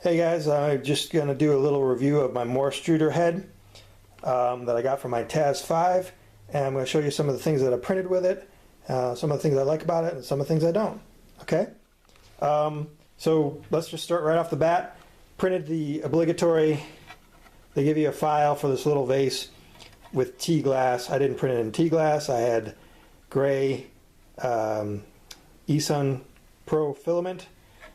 Hey guys, I'm just going to do a little review of my Moarstruder head that I got from my Taz 5, and I'm going to show you some of the things that I printed with it, some of the things I like about it, and some of the things I don't. Okay? So let's just start right off the bat. Printed the obligatory, they give you a file for this little vase with tea glass. I didn't print it in tea glass. I had gray eSun Pro filament,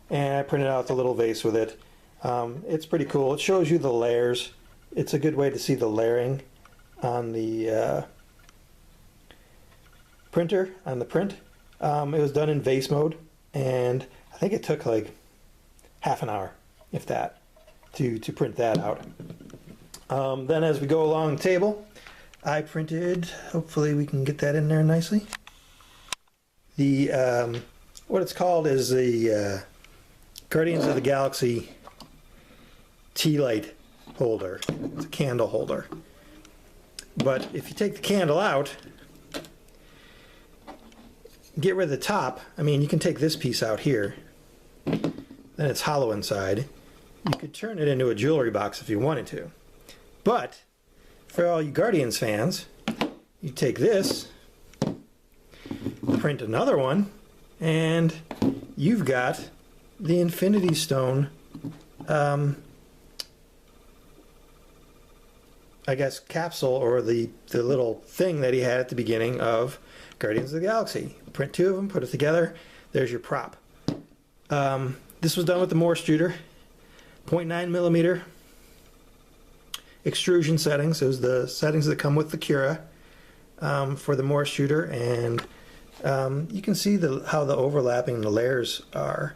and I printed out the little vase with it. It's pretty cool. It shows you the layers. It's a good way to see the layering on the printer, on the print. It was done in vase mode, and I think it took like half an hour, if that, to print that out. Then as we go along the table, I printed, hopefully we can get that in there nicely, the what it's called is the Guardians of the Galaxy tea light holder. It's a candle holder. But if you take the candle out, get rid of the top, I mean, you can take this piece out here, then it's hollow inside. You could turn it into a jewelry box if you wanted to. But for all you Guardians fans, you take this, print another one, and you've got the Infinity Stone, I guess, capsule, or the little thing that he had at the beginning of Guardians of the Galaxy. Print two of them, put it together, there's your prop. This was done with the Moarstruder 0.9mm extrusion settings. Those are the settings that come with the Cura for the Moarstruder, and you can see how the overlapping and the layers are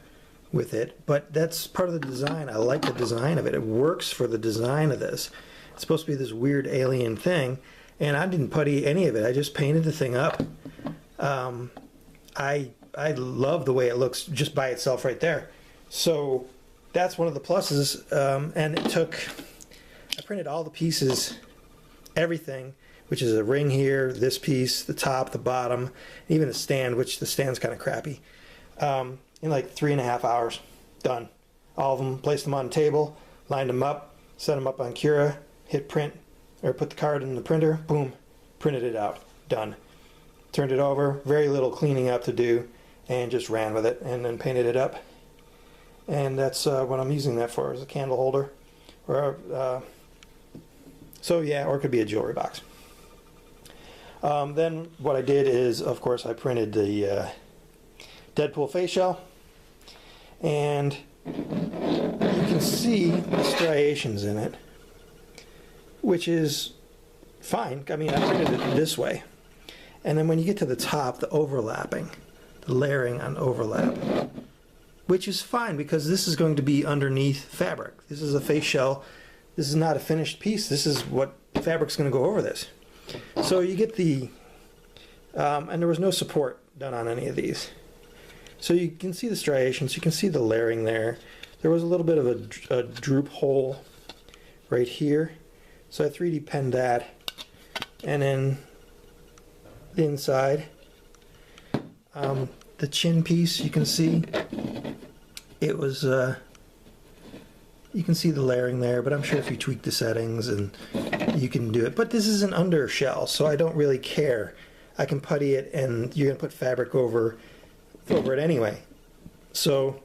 with it, but that's part of the design. I like the design of it. It works for the design of this. It's supposed to be this weird alien thing, and I didn't putty any of it. I just painted the thing up. I love the way it looks just by itself right there. So that's one of the pluses, and it took, I printed all the pieces, everything, which is a ring here, this piece, the top, the bottom, even the stand, which the stand's kind of crappy, in like 3.5 hours. Done. All of them, placed them on the table, lined them up, set them up on Cura, hit print, or put the card in the printer, boom, printed it out. Done. Turned it over, very little cleaning up to do, and just ran with it, and then painted it up. And that's what I'm using that for, as a candle holder. Or so yeah, or it could be a jewelry box. Then what I did is, of course, I printed the Deadpool face shell, and you can see the striations in it, which is fine. I mean, I printed it this way, and then when you get to the top, the overlapping, the layering on overlap, which is fine because this is going to be underneath fabric. This is a face shell. This is not a finished piece. This is what fabric's going to go over this. So you get the, and there was no support done on any of these. So you can see the striations, you can see the layering there. There was a little bit of a droop hole right here. So I 3D penned that. And then the inside, the chin piece, you can see, it was, you can see the layering there, but I'm sure if you tweak the settings and you can do it. But this is an under shell, so I don't really care. I can putty it, and you're going to put fabric over it anyway. So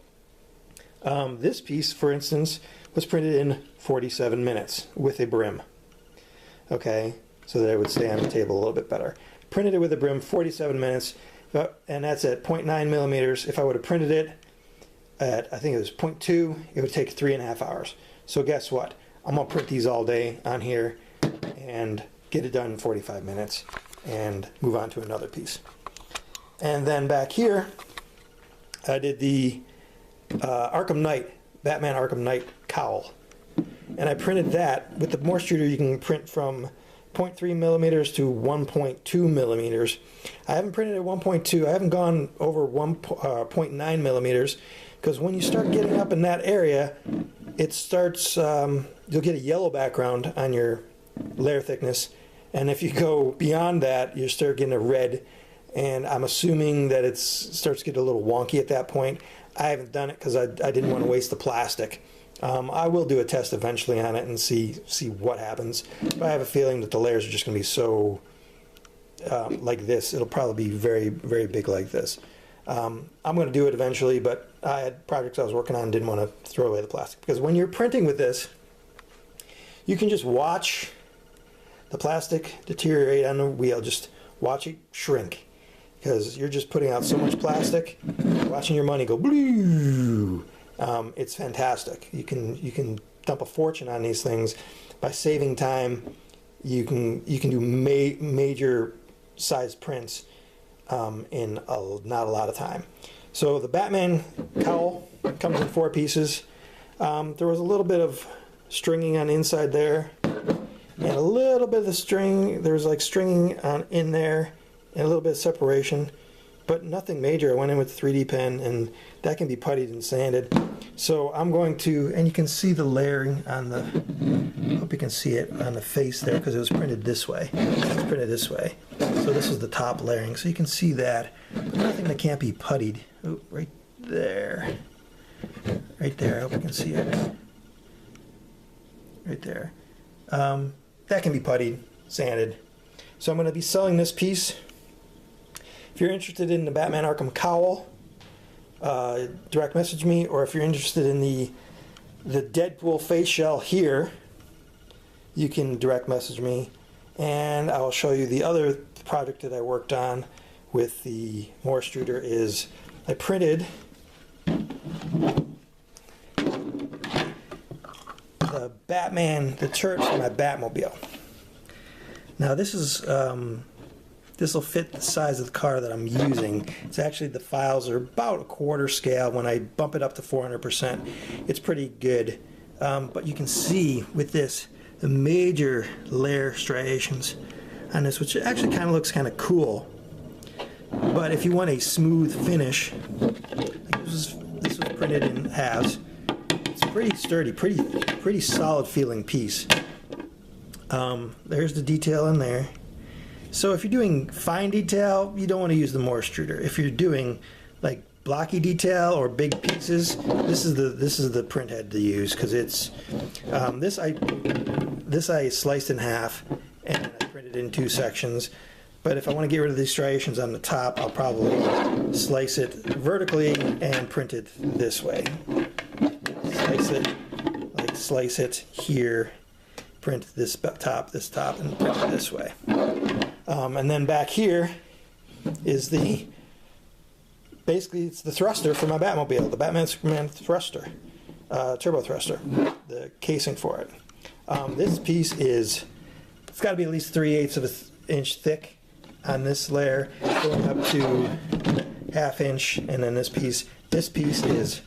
this piece, for instance, was printed in 47 minutes with a brim. Okay, so that it would stay on the table a little bit better. Printed it with a brim, 47 minutes, and that's at 0.9mm. If I would have printed it at, I think it was 0.2, it would take 3.5 hours. So guess what? I'm going to print these all day on here and get it done in 45 minutes and move on to another piece. And then back here, I did the Arkham Knight, Batman Arkham Knight cowl. And I printed that. With the Moarstruder, you can print from 0.3mm to 1.2mm. I haven't printed at 1.2. I haven't gone over 0.9mm, because when you start getting up in that area, it starts, you'll get a yellow background on your layer thickness, and if you go beyond that, you start getting a red, and I'm assuming that it starts to get a little wonky at that point. I haven't done it because I didn't want to waste the plastic I will do a test eventually on it and see what happens. But I have a feeling that the layers are just going to be so like this. It'll probably be very, very big like this. I'm going to do it eventually, but I had projects I was working on and didn't want to throw away the plastic. Because when you're printing with this, you can just watch the plastic deteriorate on the wheel. Just watch it shrink. Because you're just putting out so much plastic, watching your money go blue. It's fantastic. You can dump a fortune on these things by saving time. You can do major size prints in not a lot of time. So the Batman cowl comes in 4 pieces. There was a little bit of stringing on the inside there, and a little bit of the string. There was like stringing on in there, and a little bit of separation, but nothing major. I went in with the 3D pen, and that can be puttied and sanded. So I'm going to, and you can see the layering on the, I hope you can see it on the face there, because it was printed this way. It was printed this way. So this is the top layering, so you can see that, but nothing that can't be puttied. Oh, right there. Right there, I hope you can see it. Right there. That can be puttied, sanded. So I'm going to be selling this piece. If you're interested in the Batman Arkham cowl, direct message me, or if you're interested in the Deadpool face shell here, you can direct message me, and I will show you the other project that I worked on with the Moarstruder. Is I printed the Batman, the turret for my Batmobile. Now this is this will fit the size of the car that I'm using. It's actually, the files are about a quarter scale. When I bump it up to 400%, it's pretty good. But you can see with this the major layer striations on this, which actually kind of looks kind of cool. But if you want a smooth finish, like this was printed in halves. It's pretty sturdy, pretty solid feeling piece. There's the detail in there. So if you're doing fine detail, you don't want to use the Moarstruder. If you're doing like blocky detail or big pieces, this is the print head to use, because it's this I sliced in half and I printed in 2 sections. But if I want to get rid of these striations on the top, I'll probably slice it vertically and print it this way. Slice it here, print this top, and print it this way. And then back here is basically it's the thruster for my Batmobile, the Batman Superman thruster, turbo thruster, the casing for it. This piece it's got to be at least 3/8 of an inch thick on this layer, going up to 1/2 inch, and then this piece is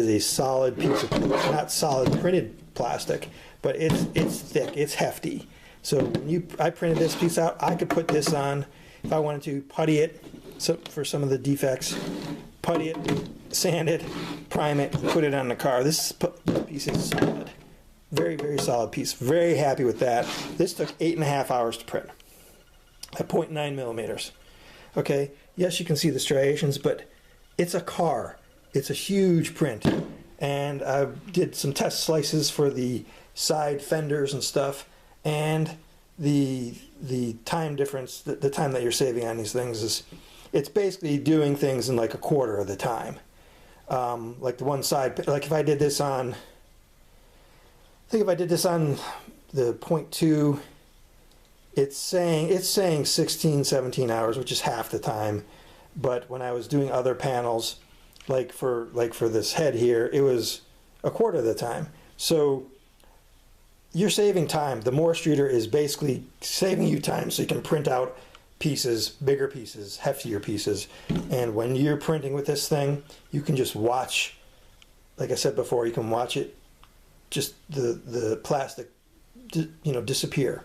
a solid piece of, not solid printed plastic, but it's thick, it's hefty. So when I printed this piece out, I could put this on if I wanted to, putty it for some of the defects, putty it, sand it, prime it, put it on the car. This piece is solid. Very, very solid piece. Very happy with that. This took 8.5 hours to print at 0.9 millimeters. Okay, yes, you can see the striations, but it's a car. It's a huge print. And I did some test slices for the side fenders and stuff, and the time difference, the time that you're saving on these things is, it's basically doing things in like a quarter of the time. Like the one side, like if I did this on, the 0.2, it's saying 16, 17 hours, which is half the time. But when I was doing other panels, like for this head here, it was a quarter of the time. So you're saving time. The Moarstruder is basically saving you time so you can print out pieces, bigger pieces, heftier pieces. And when you're printing with this thing, you can just watch, like I said before, you can watch it, just the plastic, disappear.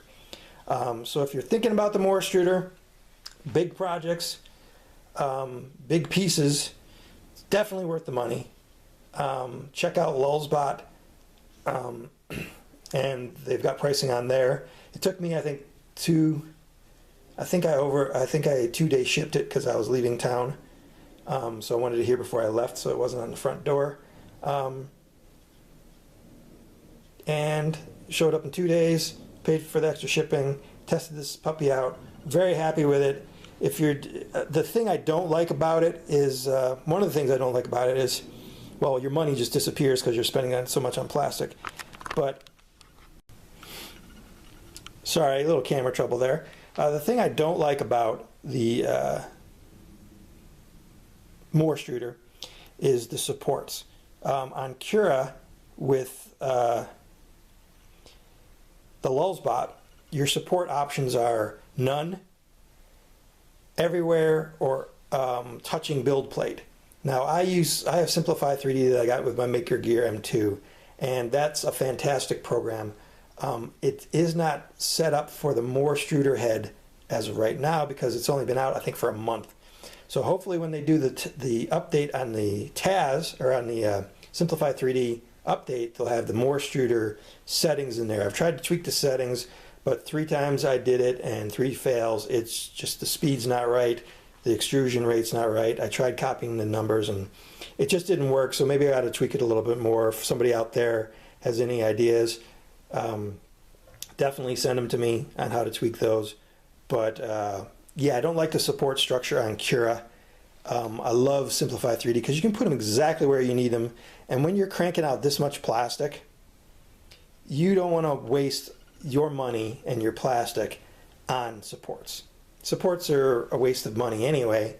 So if you're thinking about the Moarstruder, big projects, big pieces, it's definitely worth the money. Check out Lulzbot, and they've got pricing on there. It took me, I think, 2 days shipped it because I was leaving town. So I wanted to hear before I left, so it wasn't on the front door. And showed up in 2 days, paid for the extra shipping, tested this puppy out, very happy with it. If you're, the thing I don't like about it is, one of the things I don't like about it is, well, your money just disappears because you're spending on so much on plastic. But, sorry, a little camera trouble there. The thing I don't like about the Moarstruder is the supports. On Cura with the Lulzbot, your support options are none, everywhere, or touching build plate. Now I have Simplify 3D that I got with my Make Your Gear M2, and that's a fantastic program. It is not set up for the Moarstruder head as of right now because it's only been out, I think, for a month. So hopefully when they do the update on the Taz, or on the Simplify 3D update, they'll have the Moarstruder settings in there. I've tried to tweak the settings, but 3 times I did it and 3 fails. It's just the speed's not right, the extrusion rate's not right. I tried copying the numbers and it just didn't work, so maybe I ought to tweak it a little bit more. If somebody out there has any ideas, definitely send them to me on how to tweak those. But yeah, I don't like the support structure on Cura. I love Simplify 3D because you can put them exactly where you need them. And when you're cranking out this much plastic, you don't want to waste your money and your plastic on supports. Supports are a waste of money anyway,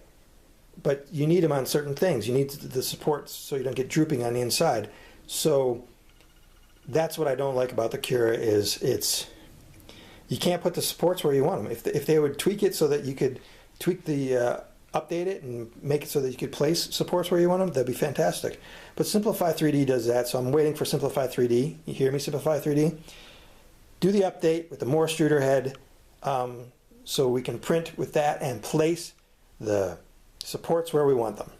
but you need them on certain things. You need the supports so you don't get drooping on the inside. So that's what I don't like about the Cura is you can't put the supports where you want them. If they would tweak it so that you could tweak the update it and make it so that you could place supports where you want them, that'd be fantastic. But Simplify 3D does that, so I'm waiting for Simplify 3D. You hear me, Simplify 3D? Do the update with the Moarstruder head so we can print with that and place the supports where we want them.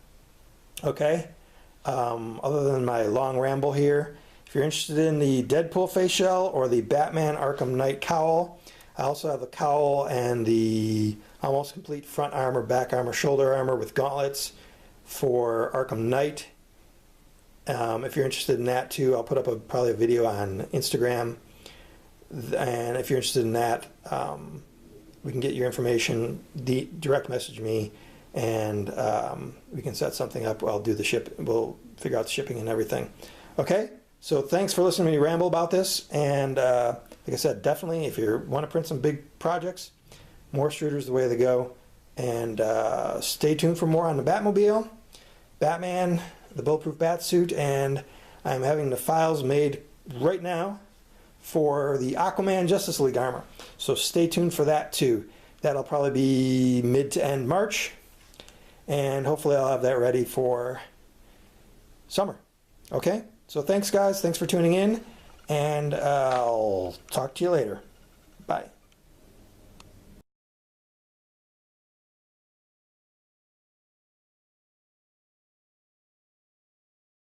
Okay? Other than my long ramble here, if you're interested in the Deadpool face shell or the Batman Arkham Knight cowl, I also have the cowl and the almost complete front armor, back armor, shoulder armor with gauntlets for Arkham Knight. If you're interested in that too, I'll put up probably a video on Instagram. And if you're interested in that, we can get your information, direct message me, and we can set something up. I'll do the ship. We'll figure out the shipping and everything. Okay? So thanks for listening to me ramble about this. And like I said, definitely if you want to print some big projects, Moarstruder's the way to go. And stay tuned for more on the Batmobile, Batman, the Bulletproof Batsuit, and I'm having the files made right now for the Aquaman Justice League armor. So stay tuned for that too. That'll probably be mid to end March. And hopefully I'll have that ready for summer. Okay? So thanks guys. Thanks for tuning in. And I'll talk to you later. Bye.